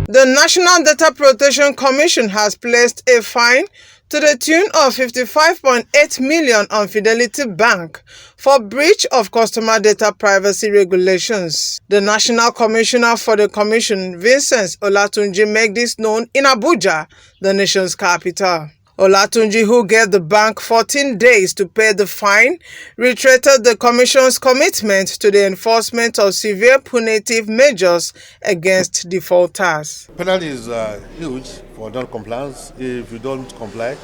The National Data Protection Commission has placed a fine to the tune of 55.8 million on Fidelity Bank for breach of customer data privacy regulations. The National Commissioner for the Commission, Vincent Olatunji, made this known in Abuja, the nation's capital. Olatunji, who gave the bank 14 days to pay the fine, reiterated the Commission's commitment to the enforcement of severe punitive measures against defaulters. Penalties are huge for non-compliance. If you don't comply,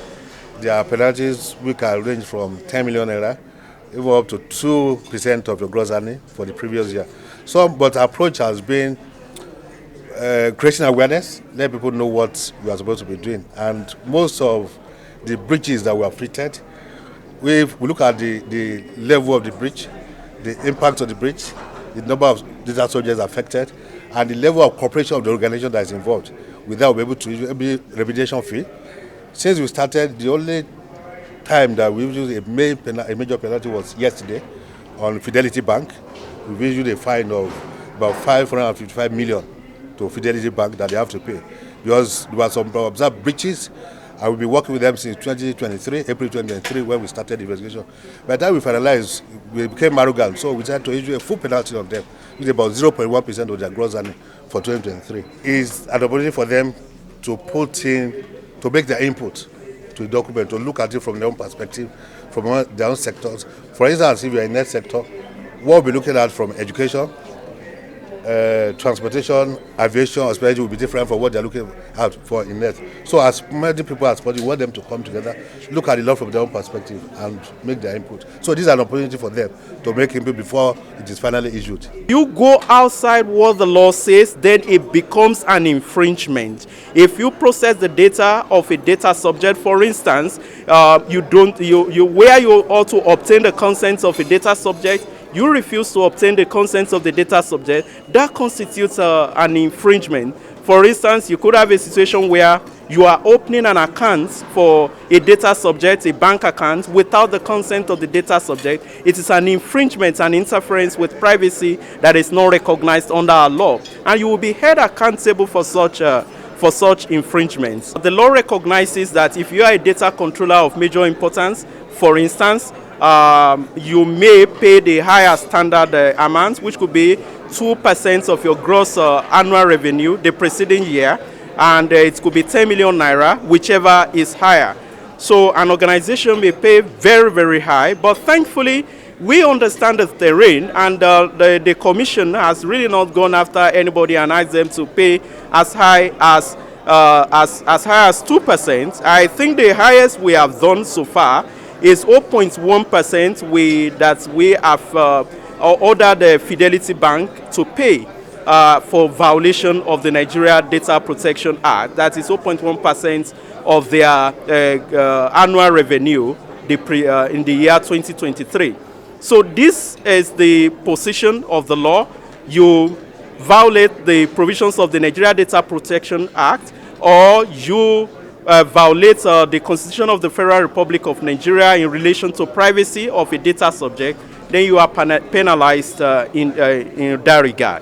there are penalties which can range from 10 million naira, even up to 2% of your gross earning for the previous year. But our approach has been creating awareness, let people know what we are supposed to be doing. And most of the breaches that we have treated, we look at the level of the breach, the impact of the breach, the number of data subjects affected, and the level of cooperation of the organization that is involved. With that, we'll be able to use a remediation fee. Since we started, the only time that we used a major penalty was yesterday on Fidelity Bank. We issued a fine of about 555 million to Fidelity Bank that they have to pay because there were some observed breaches. I will be working with them since 2023, April 2023, when we started the investigation. By the time we finalized, we became arrogant, so we decided to issue a full penalty on them, which is about 0.1% of their gross earning for 2023. It's an opportunity for them to to make their input to the document, to look at it from their own perspective, from their own sectors. For instance, if you're in net sector, what we'll be looking at from education, transportation, aviation, especially will be different from what they're looking at for in net. So as many people as possible, we want them to come together, look at the law from their own perspective and make their input. So this is an opportunity for them to make input before it is finally issued. You go outside what the law says, then it becomes an infringement. If you process the data of a data subject, for instance, where you ought to obtain the consent of a data subject, you refuse to obtain the consent of the data subject, that constitutes an infringement. For instance, you could have a situation where you are opening an account for a data subject, a bank account, without the consent of the data subject. It is an infringement and interference with privacy that is not recognized under our law. And you will be held accountable for such infringements. The law recognizes that if you are a data controller of major importance, for instance, you may pay the higher standard amount, which could be 2% of your gross annual revenue the preceding year, and it could be 10 million naira, whichever is higher. So an organization may pay very, very high, but thankfully we understand the terrain, and the commission has really not gone after anybody and asked them to pay as high as 2%. I think the highest we have done so far is 0.1% that we have ordered the Fidelity Bank to pay for violation of the Nigeria Data Protection Act. That is 0.1% of their annual revenue in the year 2023. So this is the position of the law. You violate the provisions of the Nigeria Data Protection Act, or you violate the Constitution of the Federal Republic of Nigeria in relation to privacy of a data subject, then you are penalized in that regard.